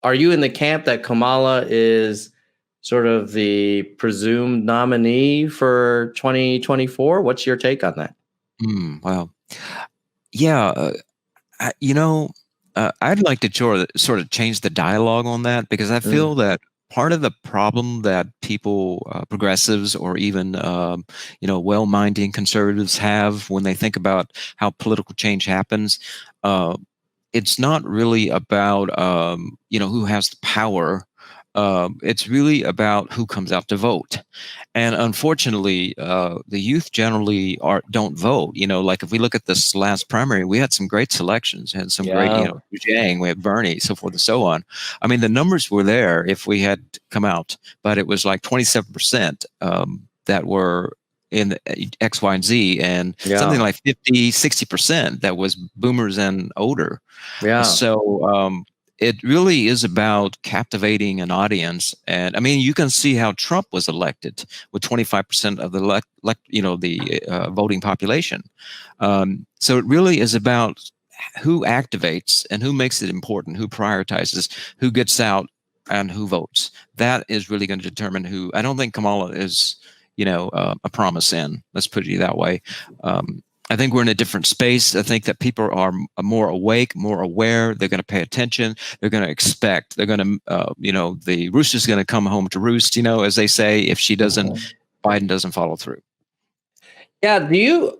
are you in the camp that Kamala is sort of the presumed nominee for 2024? What's your take on that? Well, yeah, I'd like to sort of change the dialogue on that, because I feel that part of the problem that people, progressives, or even well-minded conservatives have when they think about how political change happens, it's not really about who has the power. It's really about who comes out to vote. And unfortunately, the youth generally don't vote. Like if we look at this last primary, we had some great selections, had some great, Yang, we had Bernie, so forth and so on. I mean, the numbers were there if we had come out, but it was like 27% that were in X, Y, and Z, and something like 50, 60% that was boomers and older. Yeah. So it really is about captivating an audience. And I mean, you can see how Trump was elected with 25% of the voting population. So it really is about who activates and who makes it important, who prioritizes, who gets out, and who votes. That is really going to determine who. I don't think Kamala is, a promise in. Let's put it that way. I think we're in a different space. I think that people are more awake, more aware. They're going to pay attention. They're going to expect. They're going to, the rooster's going to come home to roost, as they say, if Biden doesn't follow through. Yeah,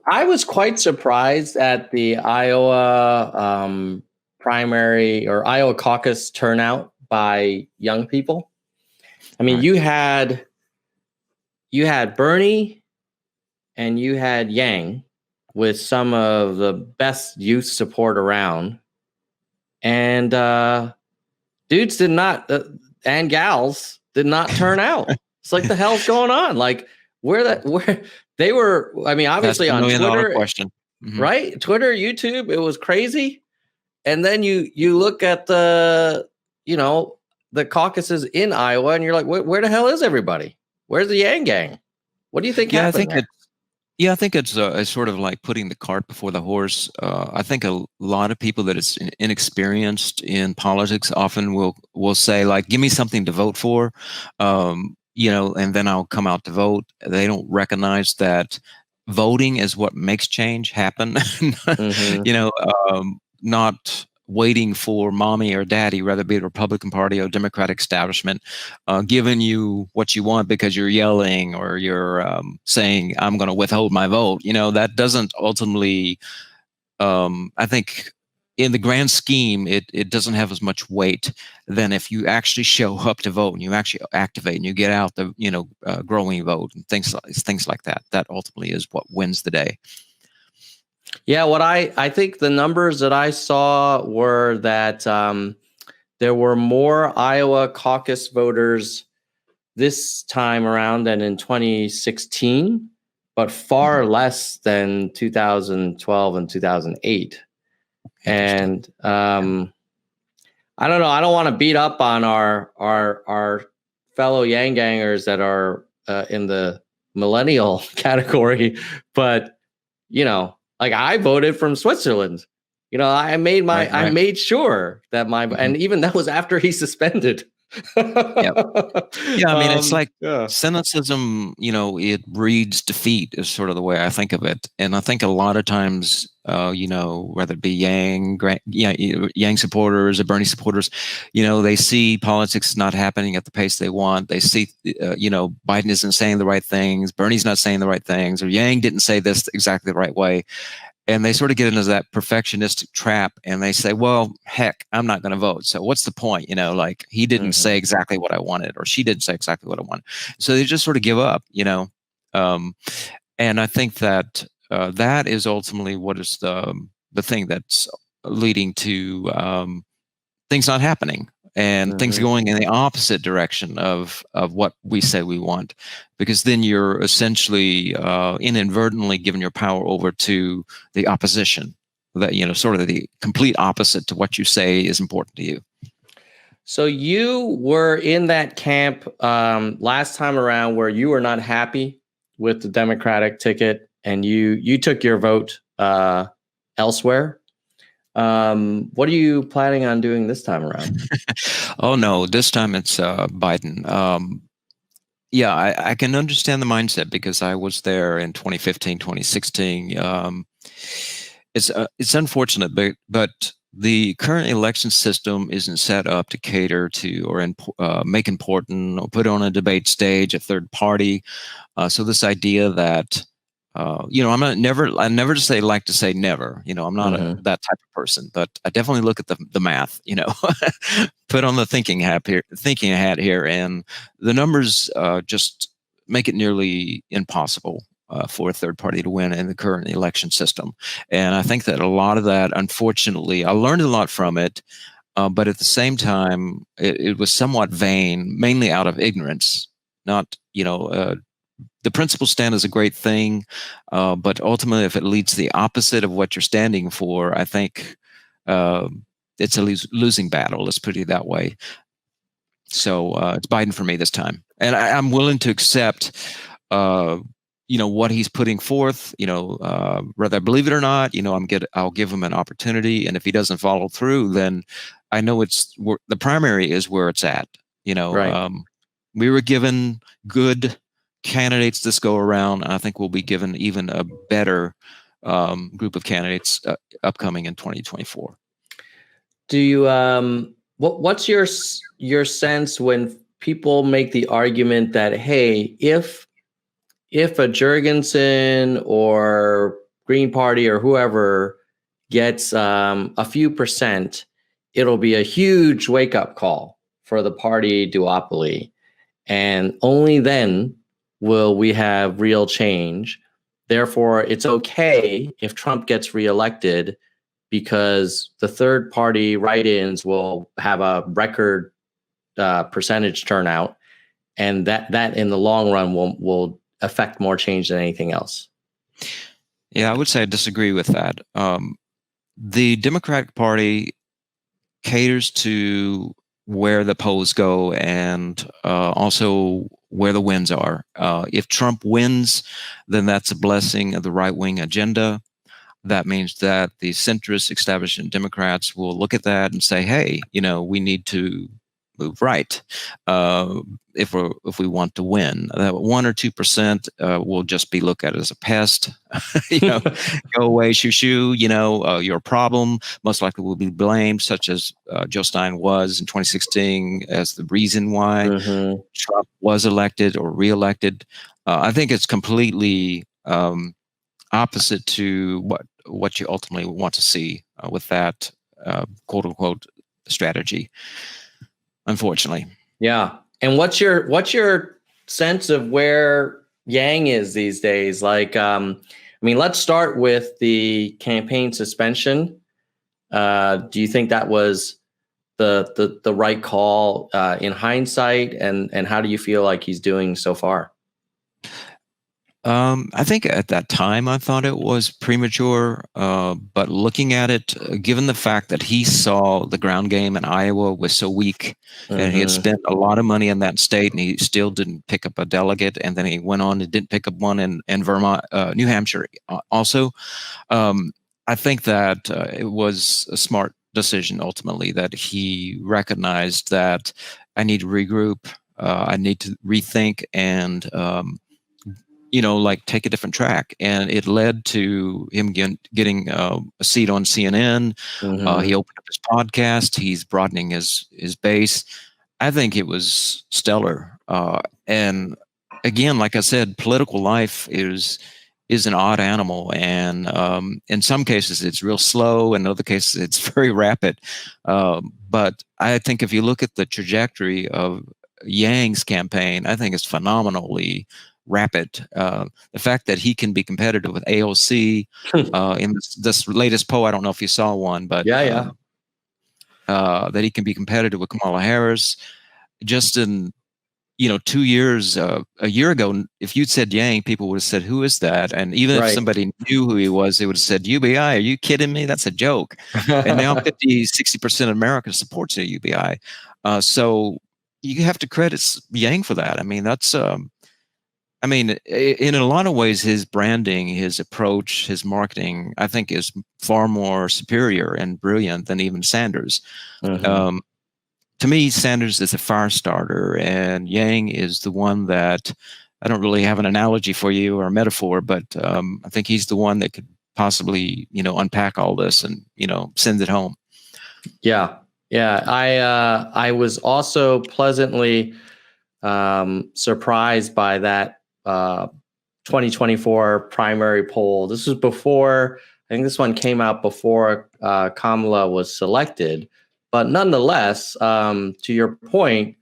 I was quite surprised at the Iowa primary or Iowa caucus turnout by young people. I mean, you had Bernie and you had Yang with some of the best youth support around, and dudes did not and gals did not turn out. It's like, the hell's going on? Like, where they were. I mean, obviously on Twitter, question. Right? Twitter, YouTube, it was crazy. And then you look at the caucuses in Iowa, and you're like, where the hell is everybody? Where's the Yang gang? What do you think happened there? I think it's sort of like putting the cart before the horse. I think a lot of people that is inexperienced in politics often will say, like, give me something to vote for, and then I'll come out to vote. They don't recognize that voting is what makes change happen. Not waiting for mommy or daddy, whether it be the Republican Party or Democratic establishment, giving you what you want because you're yelling or you're saying, I'm going to withhold my vote. That doesn't ultimately, I think, in the grand scheme, it doesn't have as much weight than if you actually show up to vote and you actually activate and you get out the growing vote and things like that. That ultimately is what wins the day. Yeah, what I think the numbers that I saw were that there were more Iowa caucus voters this time around than in 2016, but far less than 2012 and 2008. And I don't know. I don't want to beat up on our fellow Yang gangers that are in the millennial category, but like, I voted from Switzerland. I made sure that and even that was after he suspended. Yeah, I mean, it's like cynicism, it breeds defeat is sort of the way I think of it. And I think a lot of times, whether it be Yang supporters or Bernie supporters, they see politics not happening at the pace they want. They see, Biden isn't saying the right things, Bernie's not saying the right things, or Yang didn't say this exactly the right way. And they sort of get into that perfectionistic trap, and they say, well, heck, I'm not going to vote. So what's the point? Like, he didn't say exactly what I wanted, or she didn't say exactly what I wanted. So they just sort of give up, and I think that that is ultimately what is the thing that's leading to things not happening and things going in the opposite direction of what we say we want, because then you're essentially inadvertently giving your power over to the opposition, that sort of the complete opposite to what you say is important to you. So you were in that camp last time around where you were not happy with the Democratic ticket, and you took your vote elsewhere. What are you planning on doing this time around? Oh no, this time it's Biden. Yeah, I can understand the mindset because I was there in 2015, 2016. It's unfortunate, but the current election system isn't set up to cater to or make important or put on a debate stage a third party. So this idea that I never like to say never. I'm not that type of person, but I definitely look at the math. Put on the thinking hat here, and the numbers just make it nearly impossible for a third party to win in the current election system. And I think that a lot of that, unfortunately, I learned a lot from it, but at the same time, it was somewhat vain, mainly out of ignorance. Not the principle stand is a great thing, but ultimately, if it leads to the opposite of what you're standing for, I think it's a losing battle. Let's put it that way. So it's Biden for me this time, and I'm willing to accept, what he's putting forth. Whether I believe it or not, I'll give him an opportunity, and if he doesn't follow through, then I know the primary is where it's at. Right. We were given good candidates this go around, and I think we'll be given even a better group of candidates upcoming in 2024. Do you what's your sense when people make the argument that, hey, if a Jurgensen or Green Party or whoever gets a few percent, it'll be a huge wake-up call for the party duopoly, and only then will we have real change. Therefore, it's okay if Trump gets reelected because the third party write-ins will have a record percentage turnout, and that in the long run will affect more change than anything else. Yeah, I would say I disagree with that. The Democratic Party caters to where the polls go and also where the wins are. If Trump wins, then that's a blessing of the right-wing agenda. That means that the centrist establishment Democrats will look at that and say, hey, we need to move right if we want to win. That 1 or 2% will just be looked at as a pest. Go away, shoo. You're a problem. Most likely will be blamed, such as Joe Stein was in 2016 as the reason why Trump was elected or reelected. I think it's completely opposite to what you ultimately want to see with that quote unquote strategy. Unfortunately. Yeah. And what's your sense of where Yang is these days? Like, let's start with the campaign suspension. Do you think that was the right call in hindsight? And how do you feel like he's doing so far? I think at that time I thought it was premature, but looking at it, given the fact that he saw the ground game in Iowa was so weak, and he had spent a lot of money in that state, and he still didn't pick up a delegate, and then he went on and didn't pick up one in Vermont, New Hampshire also. I think that it was a smart decision ultimately, that he recognized that I need to regroup, I need to rethink, and take a different track. And it led to him getting a seat on CNN. He opened up his podcast. He's broadening his base. I think it was stellar. And again, like I said, political life is an odd animal. And in some cases, it's real slow. In other cases, it's very rapid. But I think if you look at the trajectory of Yang's campaign, I think it's phenomenally rapid. The fact that he can be competitive with AOC in this latest poll, I don't know if you saw one, but that he can be competitive with Kamala Harris just in 2 years. A year ago, if you'd said Yang, people would have said, who is that? And even if somebody knew who he was, they would have said, UBI, are you kidding me? That's a joke. And now 50-60% of America supports the UBI. So you have to credit Yang for that. I mean, that's I mean, in a lot of ways, his branding, his approach, his marketing, I think is far more superior and brilliant than even Sanders. Mm-hmm. To me, Sanders is a fire starter, and Yang is the one that I don't really have an analogy for you or a metaphor, but I think he's the one that could possibly, unpack all this and, send it home. Yeah. Yeah. I was also pleasantly surprised by that 2024 primary poll. This was before, I think this one came out before Kamala was selected. But nonetheless, to your point,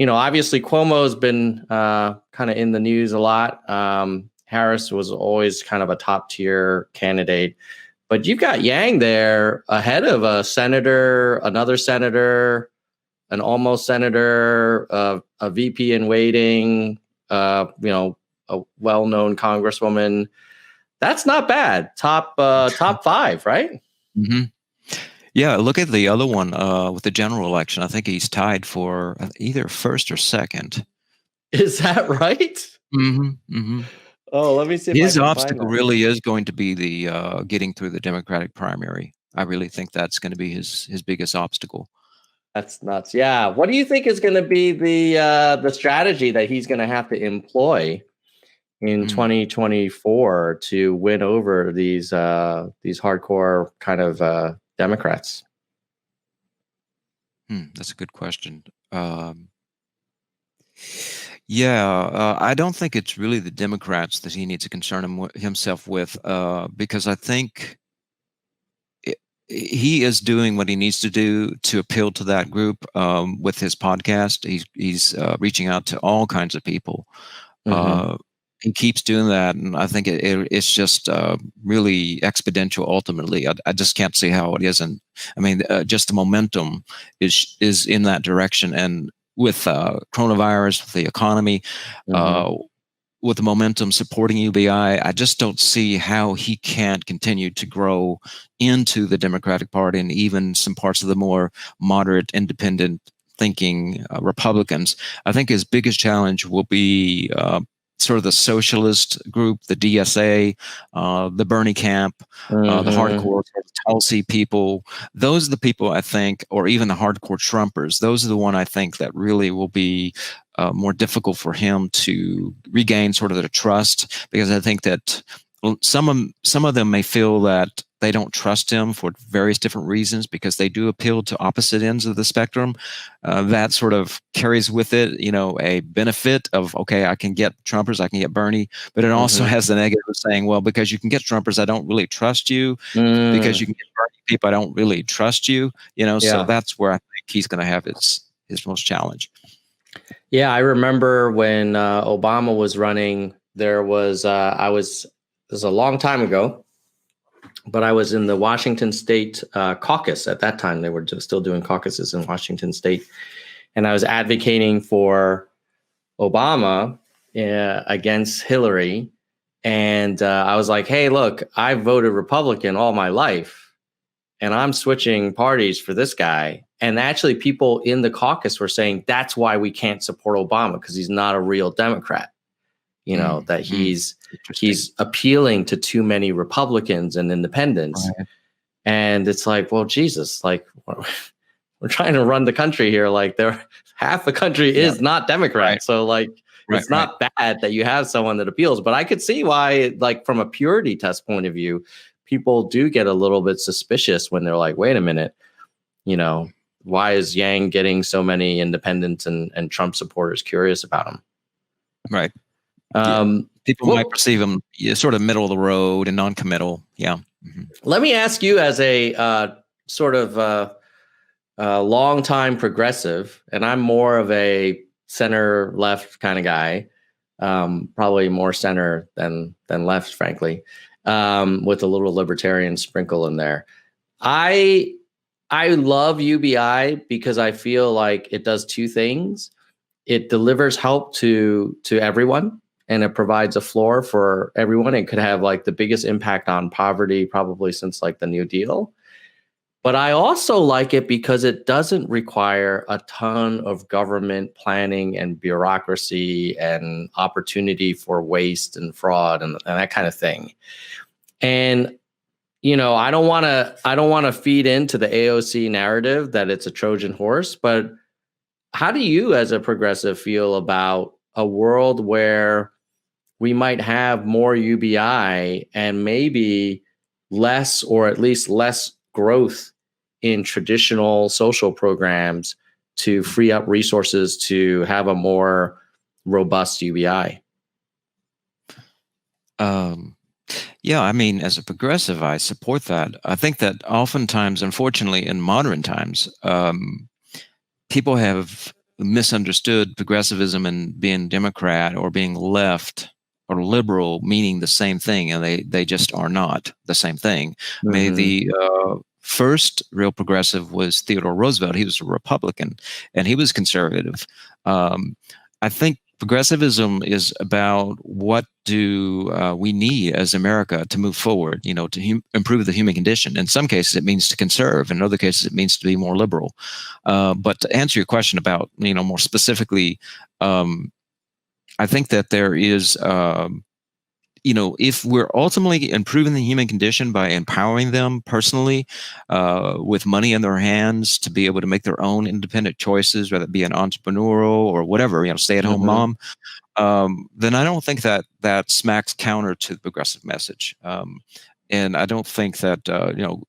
obviously Cuomo's been kind of in the news a lot. Harris was always kind of a top tier candidate. But you've got Yang there ahead of a senator, another senator, an almost senator, a VP in waiting, a well-known congresswoman. That's not bad. Top 5, right? Mm-hmm. Yeah, look at the other one with the general election. I think he's tied for either first or second. Is that right? Mm-hmm. Mm-hmm. Oh, let me see. His obstacle really is going to be the getting through the Democratic primary. I really think that's going to be his biggest obstacle. That's nuts. Yeah. What do you think is going to be the strategy that he's going to have to employ in 2024 to win over these hardcore kind of Democrats? That's a good question. Yeah, I don't think it's really the Democrats that he needs to concern himself with, because I think he is doing what he needs to do to appeal to that group with his podcast. He's reaching out to all kinds of people. Mm-hmm. He keeps doing that, and I think it's just really exponential. Ultimately, I just can't see how it isn't. I mean, just the momentum is in that direction, and with coronavirus, with the economy, mm-hmm. With the momentum supporting UBI, I just don't see how he can't continue to grow into the Democratic Party and even some parts of the more moderate, independent thinking Republicans. I think his biggest challenge will be sort of the socialist group, the DSA, the Bernie camp, mm-hmm. the hardcore Tulsi people. Those are the people I think, or even the hardcore Trumpers. Those are the one I think that really will be more difficult for him to regain sort of the trust, because I think that some of them may feel that they don't trust him for various different reasons, because they do appeal to opposite ends of the spectrum. That sort of carries with it, a benefit of, okay, I can get Trumpers, I can get Bernie, but it also mm-hmm. has the negative of saying, well, because you can get Trumpers, I don't really trust you. Because you can get Bernie people, I don't really trust you. Yeah. So that's where I think he's going to have his most challenge. Yeah, I remember when Obama was running, there was this was a long time ago, but I was in the Washington State caucus at that time. They were still doing caucuses in Washington State. And I was advocating for Obama against Hillary. And I was like, hey, look, I voted Republican all my life, and I'm switching parties for this guy. And actually people in the caucus were saying that's why we can't support Obama, because he's not a real Democrat. That he's appealing to too many Republicans and independents. Right. And it's like, well, Jesus, like we're trying to run the country here. Like half the country is not Democrat. Right. So like, it's not bad that you have someone that appeals, but I could see why, like from a purity test point of view, people do get a little bit suspicious when they're like, wait a minute, why is Yang getting so many independents and Trump supporters curious about him? Right. People might perceive him sort of middle of the road and non-committal. Yeah. Mm-hmm. Let me ask you, as a sort of long-time progressive, and I'm more of a center-left kind of guy, probably more center than left, frankly, with a little libertarian sprinkle in there. I love UBI because I feel like it does two things. It delivers help to everyone, and it provides a floor for everyone. It could have like the biggest impact on poverty probably since like the New Deal. But I also like it because it doesn't require a ton of government planning and bureaucracy and opportunity for waste and fraud and that kind of thing. And, you know, I don't want to feed into the AOC narrative that it's a Trojan horse, but how do you as a progressive feel about a world where we might have more UBI and maybe less, or at least less, growth in traditional social programs to free up resources to have a more robust UBI? Yeah, I mean, as a progressive, I support that. I think that oftentimes, unfortunately, in modern times, people have misunderstood progressivism and being Democrat or being left or liberal meaning the same thing, and they just are not the same thing. I mean, the first real progressive was Theodore Roosevelt. He was a Republican, and he was conservative. I think progressivism is about what do we need as America to move forward, you know, to improve the human condition. In some cases, it means to conserve. In other cases, it means to be more liberal. But to answer your question about, you know, more specifically, I think that there is, you know, if we're ultimately improving the human condition by empowering them personally with money in their hands to be able to make their own independent choices, whether it be an entrepreneurial or whatever, you know, stay-at-home mom, then I don't think that that smacks counter to the progressive message. And I don't think that, you know,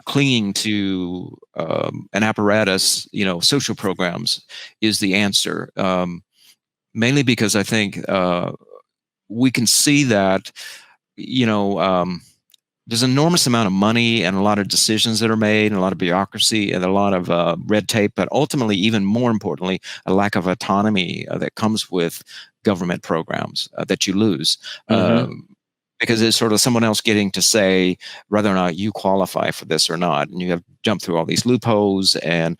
clinging to an apparatus, you know, social programs is the answer. Mainly because I think we can see that, you know, there's an enormous amount of money and a lot of decisions that are made and a lot of bureaucracy and a lot of red tape, but ultimately, even more importantly, a lack of autonomy that comes with government programs that you lose. Because it's sort of someone else getting to say whether or not you qualify for this or not. And you have jumped through all these loopholes. And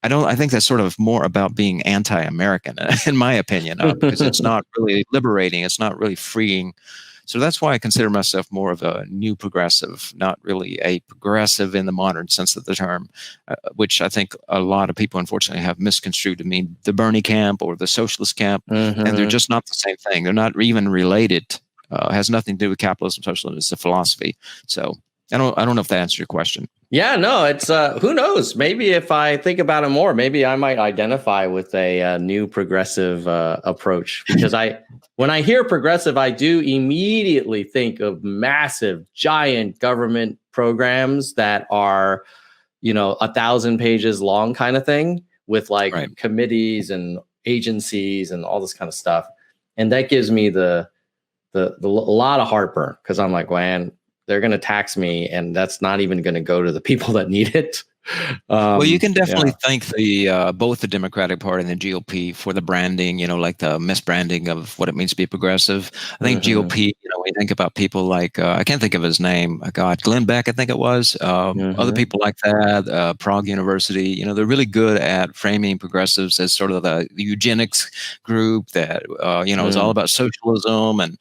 I think that's sort of more about being anti-American, in my opinion, because it's not really liberating. It's not really freeing. So that's why I consider myself more of a new progressive, not really a progressive in the modern sense of the term, which I think a lot of people, unfortunately, have misconstrued to mean the Bernie camp or the socialist camp. And they're just not the same thing. They're not even related. Has nothing to do with capitalism, socialism. It's a philosophy. So I don't know if that answers your question. Yeah, no, it's who knows? Maybe if I think about it more, maybe I might identify with a new progressive approach, because when I hear progressive, I do immediately think of massive, giant government programs that are, you know, 1,000 pages long kind of thing with like committees and agencies and all this kind of stuff. And that gives me a lot of heartburn, because I'm like, man, they're going to tax me, and that's not even going to go to the people that need it. Well, you can definitely thank the both the Democratic Party and the GOP for the branding, you know, like the misbranding of what it means to be progressive. I think GOP, you know, when you think about people like, I can't think of his name, Glenn Beck, I think it was, other people like that, Prague University, you know, they're really good at framing progressives as sort of the eugenics group that, you know, is all about socialism. And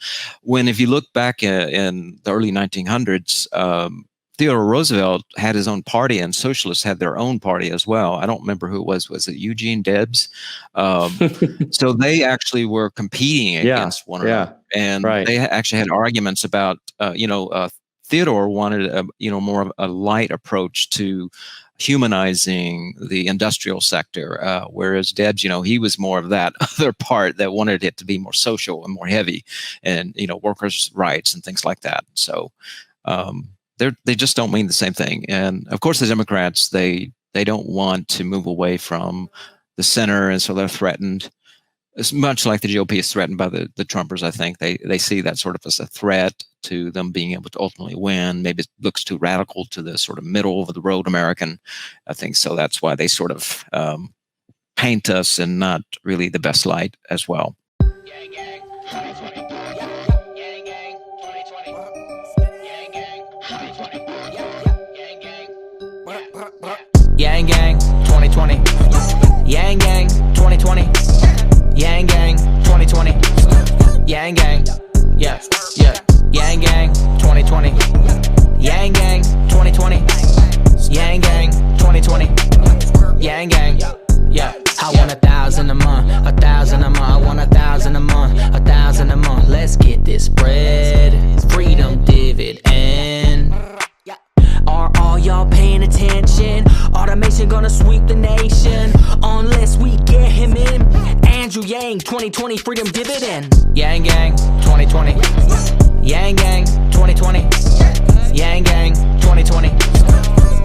if you look back in the early 1900s, Theodore Roosevelt had his own party, and socialists had their own party as well. I don't remember who it was. Was it Eugene Debs? So they actually were competing against one another. And they actually had arguments about, you know, Theodore wanted, you know, more of a light approach to humanizing the industrial sector, whereas Debs, you know, he was more of that other part that wanted it to be more social and more heavy and, you know, workers' rights and things like that. So, they just don't mean the same thing. And of course, the Democrats, they don't want to move away from the center, and so they're threatened. It's much like the GOP is threatened by the Trumpers. I think they see that sort of as a threat to them being able to ultimately win. Maybe it looks too radical to the sort of middle of the road American. I think so. That's why they sort of paint us in not really the best light as well. Gang, gang, 2020. Gang, gang, 2020. Gang, gang, 2020. Gang, gang. Yang gang 2020. Yang gang 2020. Yang gang 2020. Yang gang. Yeah. Yang gang 2020. Yang gang 2020. Yang Gang 2020. Yang Gang. Yeah, I want 1,000 a month, 1,000 a month. I want 1,000 a month, 1,000 a month. Let's get this bread, freedom dividend. Are all y'all paying attention? Automation gonna sweep the nation unless we get him in. Andrew Yang 2020 freedom dividend. Yang Gang 2020. Yang Gang 2020. Yang Gang 2020.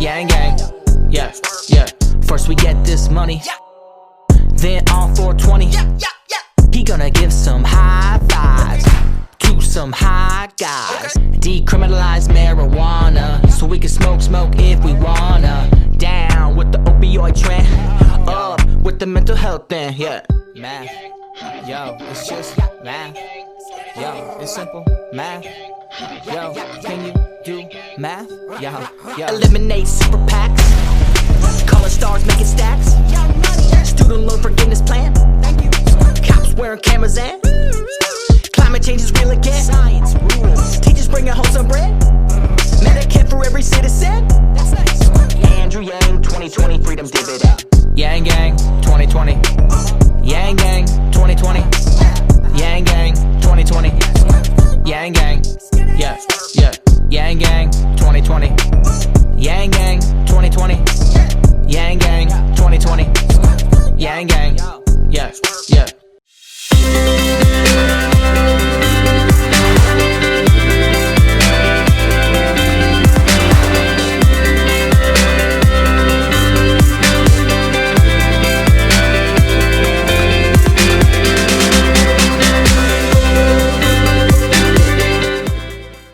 Yang Gang. Yeah, yeah. First we get this money, then on 420. He gonna give some high fives to some high guys. Decriminalize marijuana so we can smoke if we wanna. Down with the opioid trend, up with the mental health thing. Yeah, math, yo, it's just math. Yo, it's simple math. Yo, can you do math? Yo, yo. Eliminate super PACs, color stars making stacks, student loan forgiveness plan, cops wearing cameras and climate change is real again. Science rules. Teachers bringing home some bread. Medicare for every citizen. Andrew Yang 2020 freedom dividend. Yang Gang 2020. Yang Gang 2020. Yang Gang 2020. Yang Gang. Yeah, yeah. Yang Gang 2020. Yang Gang 2020. Yang Gang 2020. Yang Gang.